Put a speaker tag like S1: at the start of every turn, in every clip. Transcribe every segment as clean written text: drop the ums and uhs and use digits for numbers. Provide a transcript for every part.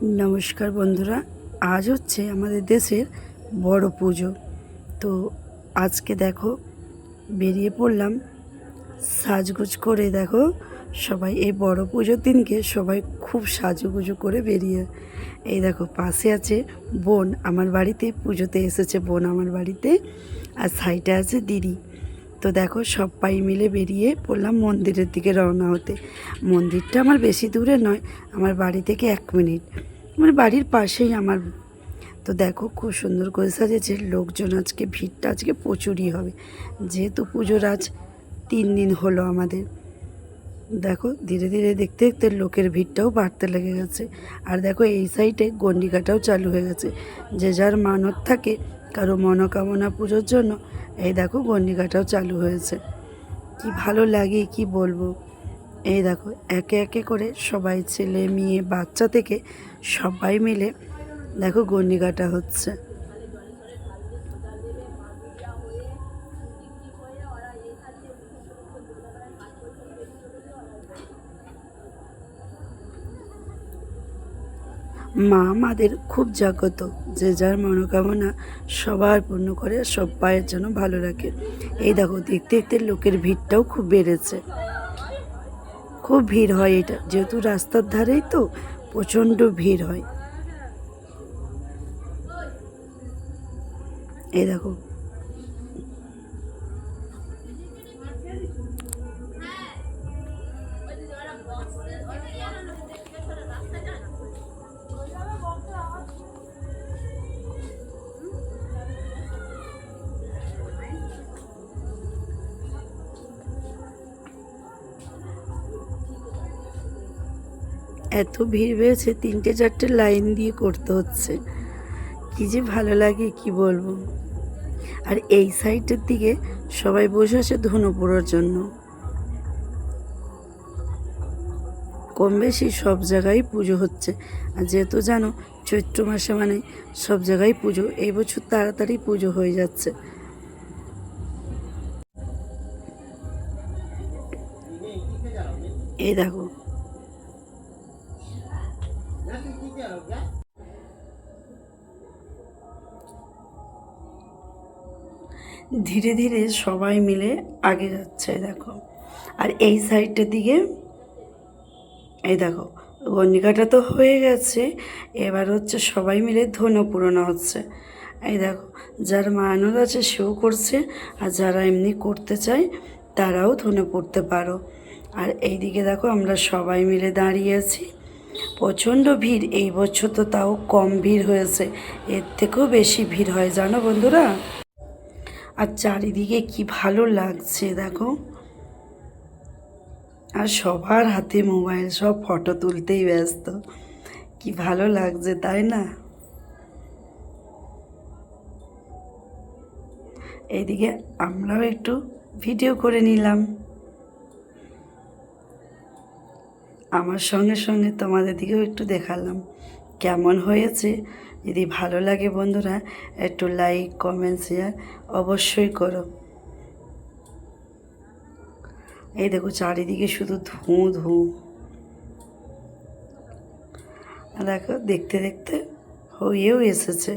S1: নমস্কার বন্ধুরা, আজ হচ্ছে আমাদের দেশের বড় পুজো। তো আজকে দেখো বেরিয়ে পড়লাম সাজগোজ করে। দেখো সবাই এই বড় পুজোর দিনকে সবাই খুব সাজুগুজু করে বেরিয়ে। এই দেখো পাশে আছে বোন আমার বাড়িতে, পুজোতে এসেছে বোন আমার বাড়িতে, আর সাইডে আছে দিদি। তো দেখো সবাই মিলে বেরিয়ে পড়লাম মন্দিরের দিকে রওনা হতে। মন্দিরটা আমার বেশি দূরে নয়, আমার বাড়ি থেকে 1 মিনিট, আমার বাড়ির পাশেই আমার। তো দেখো খুব সুন্দর করে সাজিয়েছে, লোকজন আজকে ভিড়টা আজকে প্রচুরই হবে, যেহেতু পুজোর আজ 3 দিন হলো আমাদের। দেখো ধীরে ধীরে দেখতে দেখতে লোকের ভিড়টাও বাড়তে লেগে গেছে। আর দেখো এই সাইডে গন্ডিকাটাও চালু হয়ে গেছে, যে যার মানত থাকে কারো মনোকামনা পুজোর জন্য, এই দেখো গন্ডিকাটাও চালু হয়েছে। কি ভালো লাগে কি বলবো। এই দেখো একে একে করে সবাই, ছেলে মেয়ে বাচ্চা থেকে সবাই মিলে দেখো গন্ডি কাটা হচ্ছে। মা আমাদের খুব জাগ্রত, যে যার মনোকামনা সবার পূর্ণ করে, সবাইয়ের জন্য ভালো রাখে। এই দেখো দেখতে দেখতে লোকের ভিড়টাও খুব বেড়েছে, খুব ভিড় হয়। এটা যেহেতু রাস্তার ধারেই তো প্রচণ্ড ভিড় হয়। এই দেখো এত ভিড় বেড়েছে, 3-4টে লাইন দিয়ে করতে হচ্ছে। কি যে ভালো লাগে কি বলবো। আর এই সাইডের দিকে সবাই বসে আছে ধনু পোড়ার জন্য। কম বেশি সব জায়গায় পুজো হচ্ছে, আর যেহেতু জানো চৈত্র মাসে মানে সব জায়গায় পুজো, এই বছর তাড়াতাড়ি পুজো হয়ে যাচ্ছে। এই দেখো ধীরে ধীরে সবাই মিলে আগে যাচ্ছে দেখো। আর এই সাইডটার দিকে এই দেখো গন্ডিকাটা তো হয়ে গেছে, এবার হচ্ছে সবাই মিলে ধনু পুরানো হচ্ছে। এই দেখো যার মানত আছে সেও করছে, আর যারা এমনি করতে চায় তারাও ধনু পড়তে পারো। আর এইদিকে দেখো আমরা সবাই মিলে দাঁড়িয়ে আছি। প্রচণ্ড ভিড়, এই বছর তো তাও কম ভিড় হয়েছে, এর থেকেও বেশি ভিড় হয় জানো বন্ধুরা। আর চারিদিকে কি ভালো লাগছে দেখো, আর সবার হাতে মোবাইল, সব ফটো তুলতেই ব্যস্ত। কি ভালো লাগছে তাই না। এইদিকে আমরাও একটু ভিডিও করে নিলাম, আমার সঙ্গে সঙ্গে তোমাদের দিকেও একটু দেখালাম কেমন হয়েছে। যদি ভালো লাগে বন্ধুরা একটু লাইক কমেন্ট শেয়ার অবশ্যই করো। এই দেখো চারিদিকে শুধু ধুঁ ধুঁ। দেখো দেখতে দেখতে হয়েও এসেছে।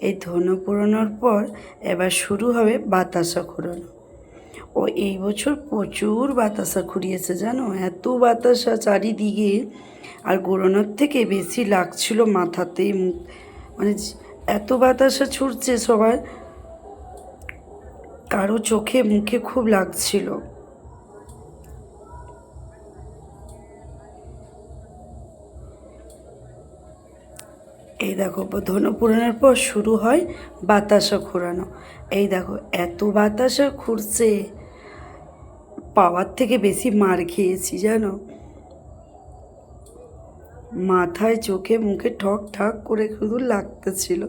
S1: এই ধনু পোড়ানোর পর এবার শুরু হবে বাতাসা ঘোরানো। ও এই বছর প্রচুর বাতাসা ঘুরিয়েছে জানো, এত বাতাসা চারিদিকে। আর ঘোরানোর থেকে বেশি লাগছিল মাথাতে, মানে এত বাতাসা ছুটছে সবার, কারো চোখে মুখে খুব লাগছিল। এই দেখো ধনু পুরানোর পর শুরু হয় বাতাসা ঘোরানো। এই দেখো এত বাতাসা ঘুরছে, পাওয়ার থেকে বেশি মার খেয়েছি জানো, মাথায় চোখে মুখে ঠক ঠাক করে শুধু লাগতেছিল।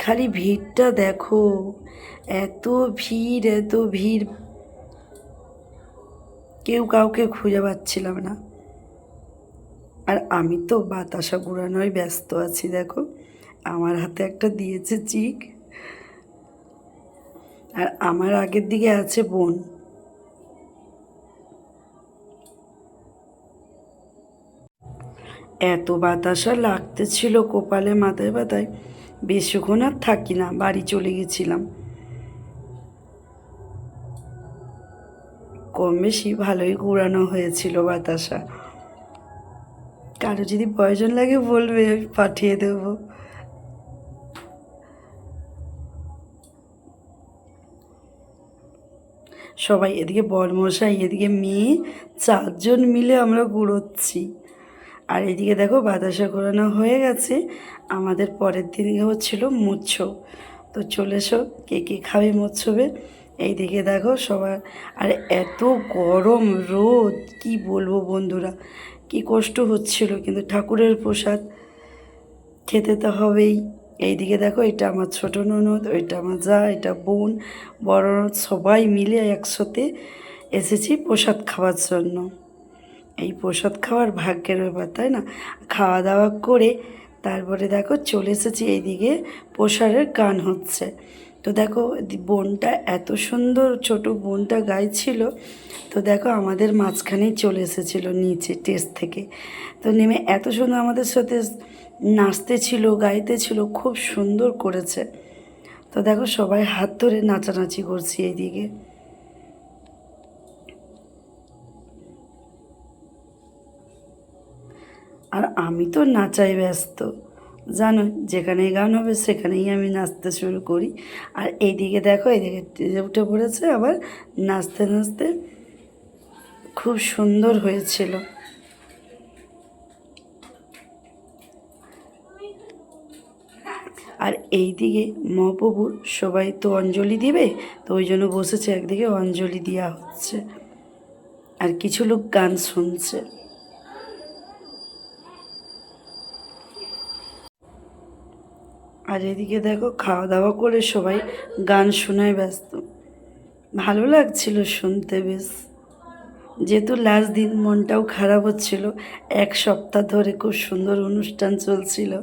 S1: খালি ভিড়টা দেখো, এত ভিড় এত ভিড়, কেউ কাউকে খুঁজে পাচ্ছিলাম না। আর আমি তো বাতাসা ঘোরানোয় ব্যস্ত আছি। দেখো আমার হাতে একটা দিয়েছে চিক, আর আমার আগের দিকে আছে বোন। এত বাতাসা লাগতেছিল কপালে মাথায় ব্যথায়, বেশিক্ষণ আর থাকি না, বাড়ি চলে গেছিলাম। কম বেশি ভালোই ঘুরানো হয়েছিল বাতাসা। কারো যদি প্রয়োজন লাগে বলবে, আমি পাঠিয়ে দেবো। সবাই এদিকে বরমশাই, এদিকে মেয়ে, 4জন মিলে আমরা ঘুরোচ্ছি। আর এদিকে দেখো বাতাসা ঘোরানো হয়ে গেছে। আমাদের পরের দিনকে হচ্ছিল মোৎসব। তো চলে এসো, কে কে খাবে মোৎসবে। এইদিকে দেখো সবার, আর এত গরম রোদ কি বলবো বন্ধুরা, কি কষ্ট হচ্ছিল, কিন্তু ঠাকুরের প্রসাদ খেতে তো হবেই। এইদিকে দেখো, এটা আমার ছোটো ননদ, ওইটা আমার যা, এটা বোন, বড় ননদ, সবাই মিলে একসাথে এসেছি প্রসাদ খাওয়ার জন্য। এই প্রসাদ খাওয়ার ভাগ্যের ব্যাপার, তাই না? খাওয়া দাওয়া করে তারপরে দেখো চলে এসেছি এইদিকে, প্রসাদের গান হচ্ছে। তো দেখো বোনটা এত সুন্দর, ছোট বোনটা গাইছিল। তো দেখো আমাদের মাঝখানেই চলে এসেছিল নিচে টেস্ট থেকে। তো নেমে এত সুন্দর আমাদের সাথে নাচতে ছিল, গাইতে ছিল, খুব সুন্দর করেছে। তো দেখো সবাই হাত ধরে নাচানাচি করছি এইদিকে। আর আমি তো নাচাই ব্যস্ত, জানো, যেখানে গান হবে সেখানেই আমি নাচতে শুরু করি। আর এইদিকে দেখো, এইদিকে উঠে পড়েছে আবার নাচতে নাচতে, খুব সুন্দর হয়েছিল। আর এইদিকে মহাপ্রভুর সবাই তো অঞ্জলি দিবে, তো ওই জন্য বসেছে একদিকে, অঞ্জলি দেওয়া হচ্ছে, আর কিছু লোক গান শুনছে। আর এদিকে দেখো খাওয়া দাওয়া করে সবাই গান শোনায় ব্যস্ত। ভালো লাগছিল শুনতে বেশ। যেহেতু লাস্ট দিন, মনটাও খারাপ হচ্ছিল, 1 সপ্তাহ ধরে খুব সুন্দর অনুষ্ঠান চলছিল।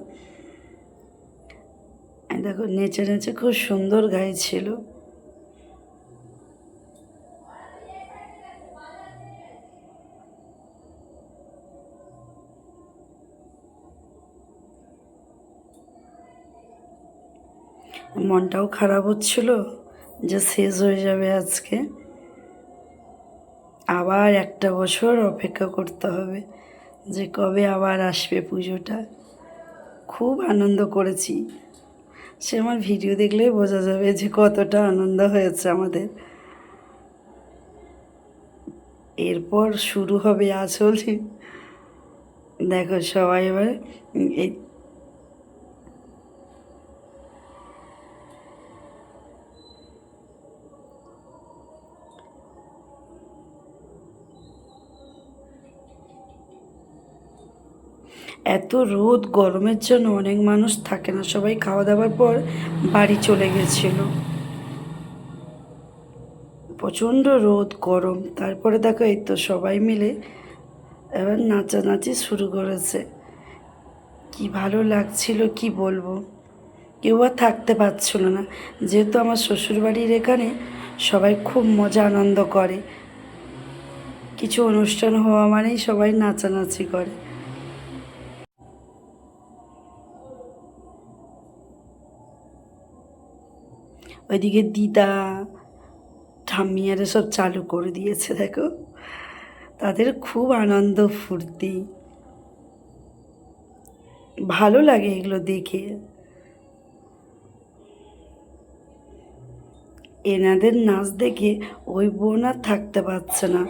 S1: দেখো নেচে নেচে খুব সুন্দর গাইছিল। মনটাও খারাপ হচ্ছিল যে শেষ হয়ে যাবে আজকে, আবার একটা বছর অপেক্ষা করতে হবে যে কবে আবার আসবে পুজোটা। খুব আনন্দ করেছি, সে আমার ভিডিও দেখলেই বোঝা যাবে যে কতটা আনন্দ হয়েছে আমাদের। এরপর শুরু হবে আসল। দেখো সবাই এবার এই এত রোদ গরমের জন্য অনেক মানুষ থাকে না, সবাই খাওয়া দাওয়ার পর বাড়ি চলে গেছিল। প্রচণ্ড রোদ গরম, তারপরে দেখো এই তো সবাই মিলে এবার নাচানাচি শুরু করেছে। কি ভালো লাগছিল কি বলবো, কেউ আর থাকতে পারছিল না। যেহেতু আমার শ্বশুরবাড়ির এখানে সবাই খুব মজা আনন্দ করে, কিছু অনুষ্ঠান হওয়া মানেই সবাই নাচানাচি করে। ওইদিকে দিদা ঠাম্মিয়ারা সব চালু করে দিয়েছে দেখো, তাদের খুব আনন্দ ফুর্তি, ভালো লাগে এগুলো দেখে। এনাদের নাচ দেখে ওই বোন আর থাকতে পারছে না।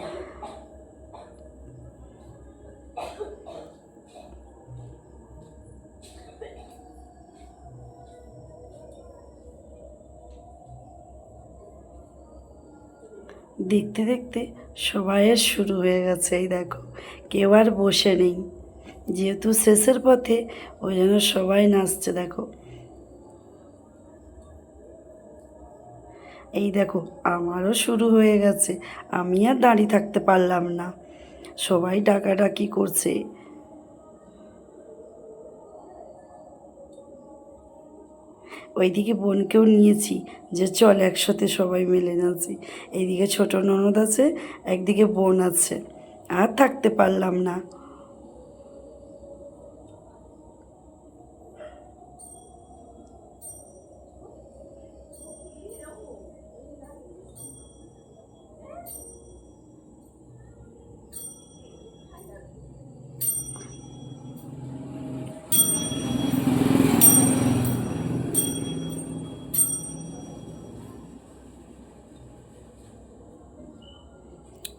S1: দেখতে দেখতে সবাইয়ের শুরু হয়ে গেছে, এই দেখো কেউ আর বসে নেই, যেহেতু শেষের পথে ওই জন্য সবাই নাচছে দেখো। এই দেখো আমারও শুরু হয়ে গেছে, আমি আর দাঁড়িয়ে থাকতে পারলাম না, সবাই ডাকাডাকি করছে। ওইদিকে বোনকেও নিয়েছি যে চল একসাথে সবাই মিলে নাচি। এইদিকে ছোট ননদ আছে, একদিকে বোন আছে, আর থাকতে পারলাম না।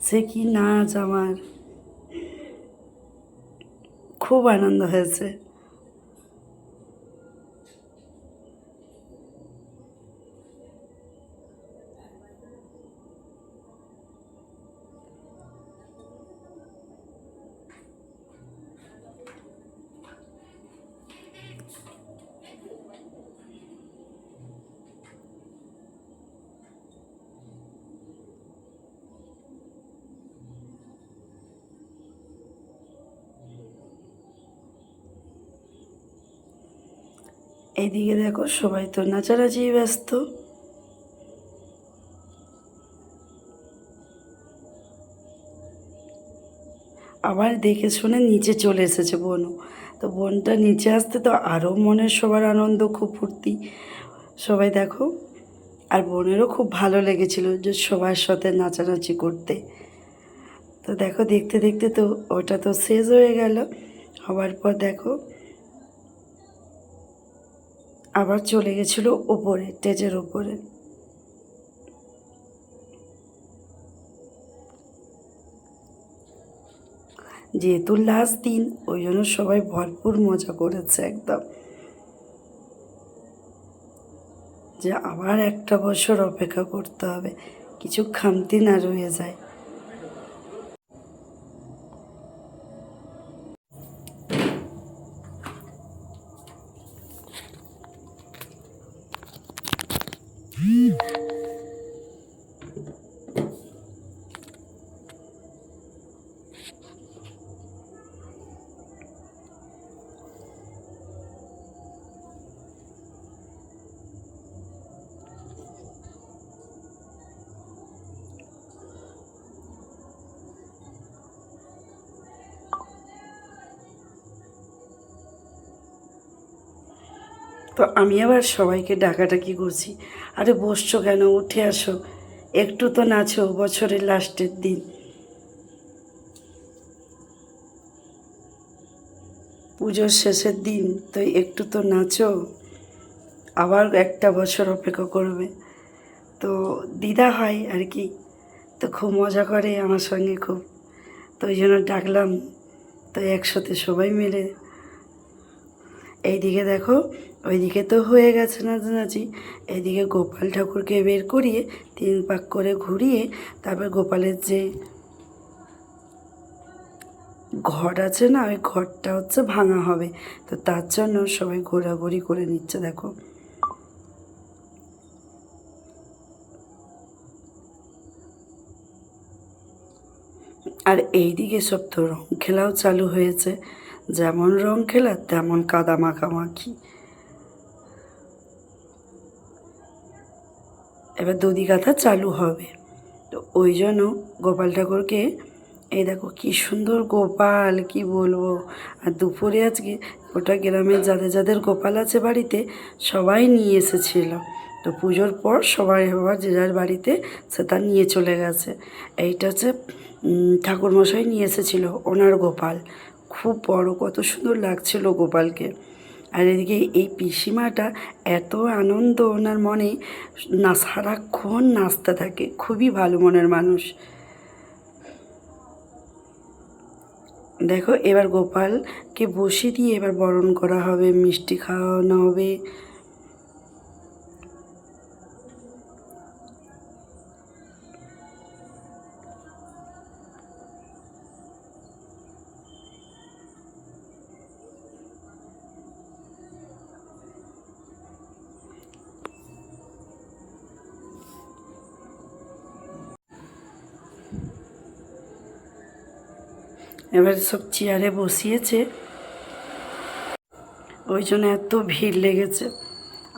S1: সে কি নাচ আমার, খুব আনন্দ হয়েছে। এইদিকে দেখো সবাই তো নাচানাচি ব্যস্ত। আবার দেখে শুনে নিচে চলে এসেছে বোনও। তো বোনটা নিচে আসতে তো আরও মনের সবার আনন্দ, খুব ফুর্তি সবাই দেখো। আর বোনেরও খুব ভালো লেগেছিল যে সবার সাথে নাচানাচি করতে। তো দেখো দেখতে দেখতে তো ওটা তো শেষ হয়ে গেল। হওয়ার পর দেখো আবার চলে গেছিলো ওপরে, স্টেজের ওপরে। যেহেতু লাস্ট দিন, ওই জন্য সবাই ভরপুর মজা করেছে একদম, যে আবার একটা বছর অপেক্ষা করতে হবে, কিছু খামতি না রয়ে যায়। তো আমি আবার সবাইকে ডাকাডাকি করছি, আরে বসছো কেন, উঠে আসো, একটু তো নাচো, বছরের লাস্টের দিন, পুজোর শেষের দিন, তো একটু তো নাচো, আবার একটা বছর অপেক্ষা করবে। তো দিদা হয় আর কি, তো খুব মজা করে আমার সঙ্গে খুব, তো ওই জন্য ডাকলাম, তো একসাথে সবাই মিলে। এইদিকে দেখো, ওইদিকে তো হয়ে গেছে নাচানাচি, এইদিকে গোপাল ঠাকুরকে বের করিয়ে 3 পাক করে ঘুরিয়ে তারপর গোপালের যে ঘর আছে না, ওই ঘরটা হচ্ছে ভাঙা হবে, তো তার জন্য সবাই ঘোরাঘুরি করে নিচ্ছে দেখো। আর এইদিকে সব তো রং খেলাও চালু হয়েছে, যেমন রং খেলা তেমন কাদা মাখামাখি। এবার দধি কাঁথা চালু হবে, তো ওই জন্য গোপাল ঠাকুরকে, এই দেখো কি সুন্দর গোপাল, কি বলবো। আর দুপুরে আজকে গোটা গ্রামের যাদের যাদের গোপাল আছে বাড়িতে সবাই নিয়ে এসেছিল, তো পুজোর পর সবাই আবার যে যার বাড়িতে সে তার নিয়ে চলে গেছে। এইটা হচ্ছে ঠাকুরমশাই নিয়ে এসেছিল ওনার গোপাল, খুব বড়, কত সুন্দর লাগছিল গোপালকে। আর এদিকে এই পিসিমাটা এত আনন্দ ওনার মনে, না সারাক্ষণ নাচতে থাকে, খুবই ভালো মনের মানুষ। দেখো এবার গোপালকে বসিয়ে দিয়ে এবার বরণ করা হবে, মিষ্টি খাওয়ানো হবে। এবার সব চেয়ারে বসিয়েছে, ওই জন্য এত ভিড় লেগেছে।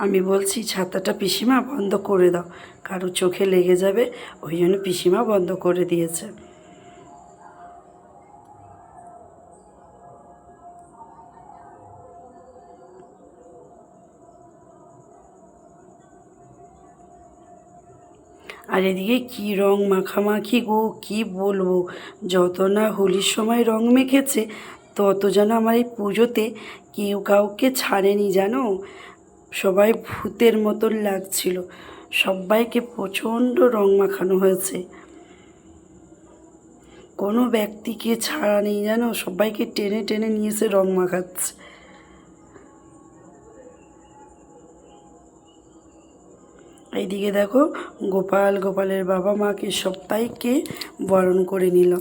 S1: আমি বলছি ছাতাটা পিসিমা বন্ধ করে দাও, কারো চোখে লেগে যাবে, ওই জন্য পিসিমা বন্ধ করে দিয়েছে। আর এদিকে কী রং মাখামাখি গো, কী বলবো, যত না হোলির সময় রং মেখেছে, তত যেন আমার এই পুজোতে কেউ কাউকে ছাড়েনি জানো, সবাই ভূতের মতন লাগছিল, সবাইকে প্রচণ্ড রং মাখানো হয়েছে। কোনো ব্যক্তিকে ছাড়া নেই জানো, সবাইকে টেনে টেনে নিয়ে এসে রং মাখাচ্ছে। এইদিকে দেখো গোপালের বাবা মাকে সবাইকে বরণ করে নিল।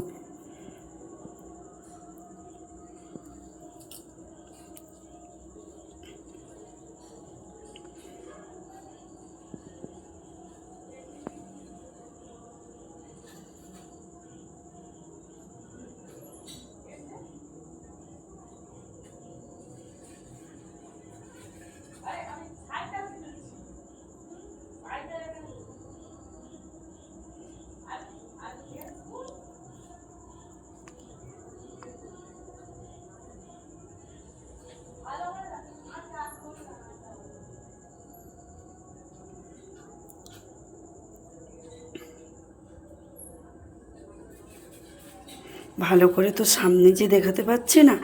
S1: ভালো করে তো সামনে যে দেখাতে পাচ্ছি না,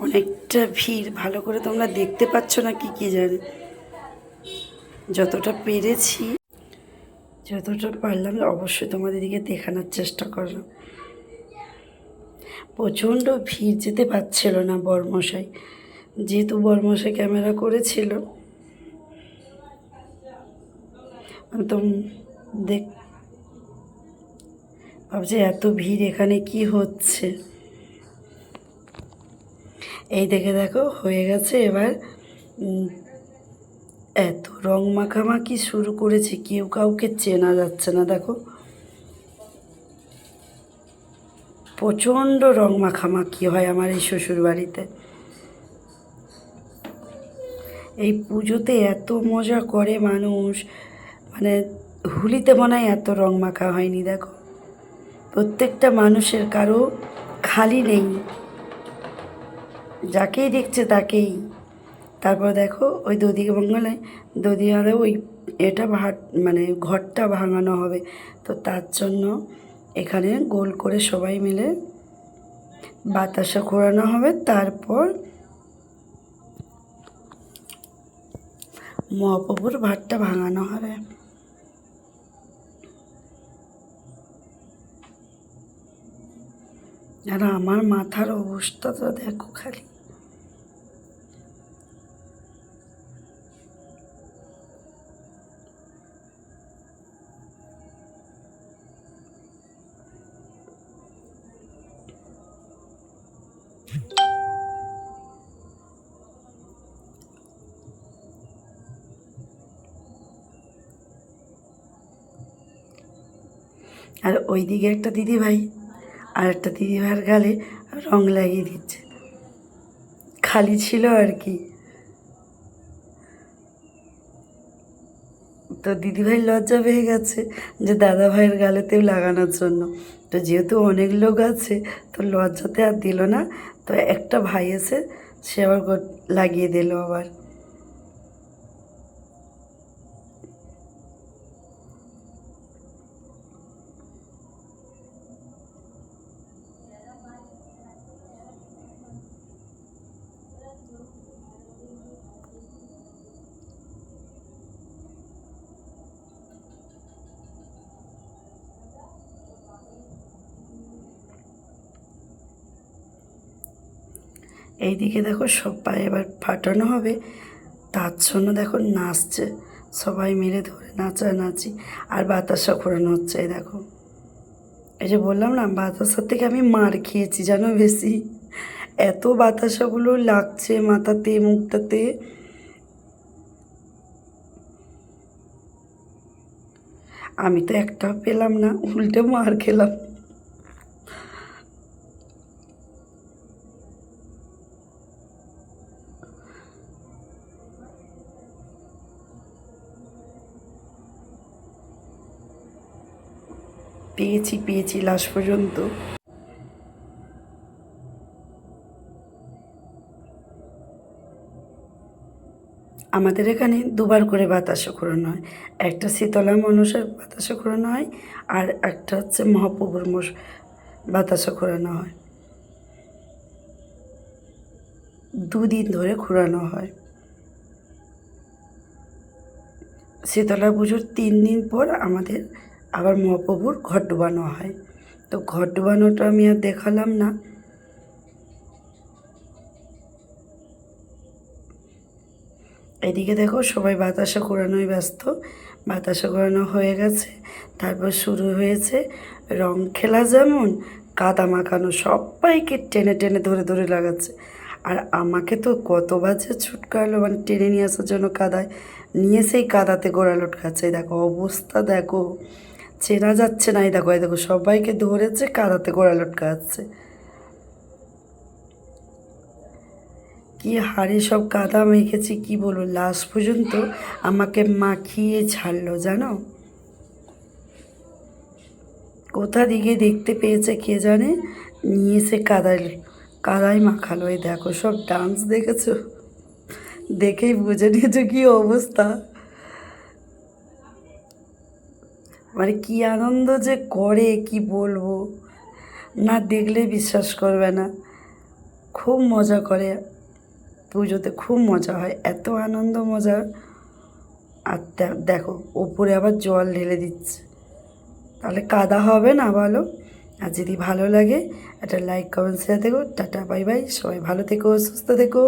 S1: অনেকটা ভিড়, ভালো করে তোমরা দেখতে পাচ্ছ না কি জানি। যতটা পেরেছি, যতটা পারলাম অবশ্যই তোমাদের দিকে দেখানোর চেষ্টা করলাম। প্রচণ্ড ভিড়, যেতে পারছিল না বরমশাই, যেহেতু বরমশাই ক্যামেরা করেছিল। তো দেখ ভাবছি এত ভিড়, এখানে কি হচ্ছে। এই দেখো হয়ে গেছে। এবার এত রং মাখামাখি শুরু করেছে, কেউ কাউকে চেনা যাচ্ছে না। দেখো প্রচণ্ড রং মাখামাখি হয় আমার এই শ্বশুর বাড়িতে। এই পুজোতে এত মজা করে মানুষ, মানে হোলিতে মনে হয় এত রং মাখা হয়নি। দেখো প্রত্যেকটা মানুষের কারো খালি নেই, যাকেই দেখছে তাকেই। তারপর দেখো ওই দধিয়ালে ওই এটা মানে ঘরটা ভাঙানো হবে, তো তার জন্য এখানে গোল করে সবাই মিলে বাতাসা ঘোরানো হবে। তারপর মহাপ্রভুর ভাতটা ভাঙানো হবে। আর আমার মাথার অবস্থা তো দেখো খালি। আর ওইদিকে একটা দিদিভাই আর একটা দিদিভাইয়ের গালে রং লাগিয়ে দিচ্ছে, খালি ছিল আর কি। তো দিদিভাই লজ্জা পেয়ে গেছে যে দাদা ভাইয়ের গালেতেও লাগানোর জন্য। তো যেহেতু অনেক লোক আছে, তো লজ্জাতে আর দিল না। তো একটা ভাই এসে সে আবার লাগিয়ে দিল আবার। এইদিকে দেখো সবাই এবার ফাটানো হবে, তার জন্য দেখো নাচছে, সবাই মিলে ধরে নাচানাচি আর বাতাসা ঘোরানো হচ্ছে। এই দেখো, এই যে বললাম না বাতাসার থেকে আমি মার খেয়েছি জানো বেশি, এত বাতাসাগুলো লাগছে মাথাতে মুখটাতে। আমি তো একটাও পেলাম না, উল্টে মার খেলাম। পেয়েছি লাস্ট পর্যন্ত। আমাদের এখানে দুবার করে বাতাসা ঘোরানো হয়, একটা শীতলা মনসার বাতাসা ঘোরানো হয়, আর একটা হচ্ছে মহাপ্রভুর বাতাসা ঘোরানো হয়। 2 দিন ধরে ঘোরানো হয়। শীতলা পুজোর 3 দিন পর আমাদের আবার মহাপ্রভুর ঘট ডোবানো হয়। তো ঘট বানানোটা আমি আর দেখালাম না। এদিকে দেখো সবাই বাতাসা ঘোরানোয় ব্যস্ত। বাতাসা ঘোরানো হয়ে গেছে, তারপর শুরু হয়েছে রং খেলা, যেমন কাদা মাখানো, সবাইকে টেনে টেনে ধরে ধরে লাগাচ্ছে। আর আমাকে তো কতবার যে ছুটকালো, মানে টেনে নিয়ে আসার জন্য কাদায় নিয়ে সেই কাদাতে গোড়া লটকাচ্ছে। এই দেখো অবস্থা, দেখো চেনা যাচ্ছে না। এই দেখো সবাইকে ধরেছে, কাদাতে গোড়া লটকাচ্ছে। কি হাড়ে সব কাদা মেখেছি, কি বলবো, লাস্ট পর্যন্ত আমাকে মাখিয়ে ছাড়লো জানো। কোথা দিকে দেখতে পেয়েছে কে জানে, নিয়ে এসে কাদায় মাখালো। এই দেখো সব ডান্স দেখেছো, দেখেই বুঝে নিয়েছো কি অবস্থা। মানে কি আনন্দ যে করে কি বলবো, না দেখলে বিশ্বাস করবে না। খুব মজা করে, পুজোতে খুব মজা হয়, এত আনন্দ মজা। আর দেখো ওপরে আবার জল ঢেলে দিচ্ছে, তাহলে কাদা হবে না বলো। আর যদি ভালো লাগে একটা লাইক কমেন্ট শেয়ার থেকো। টাটা বাই বাই, সবাই ভালো থেকো, সুস্থ থেকো।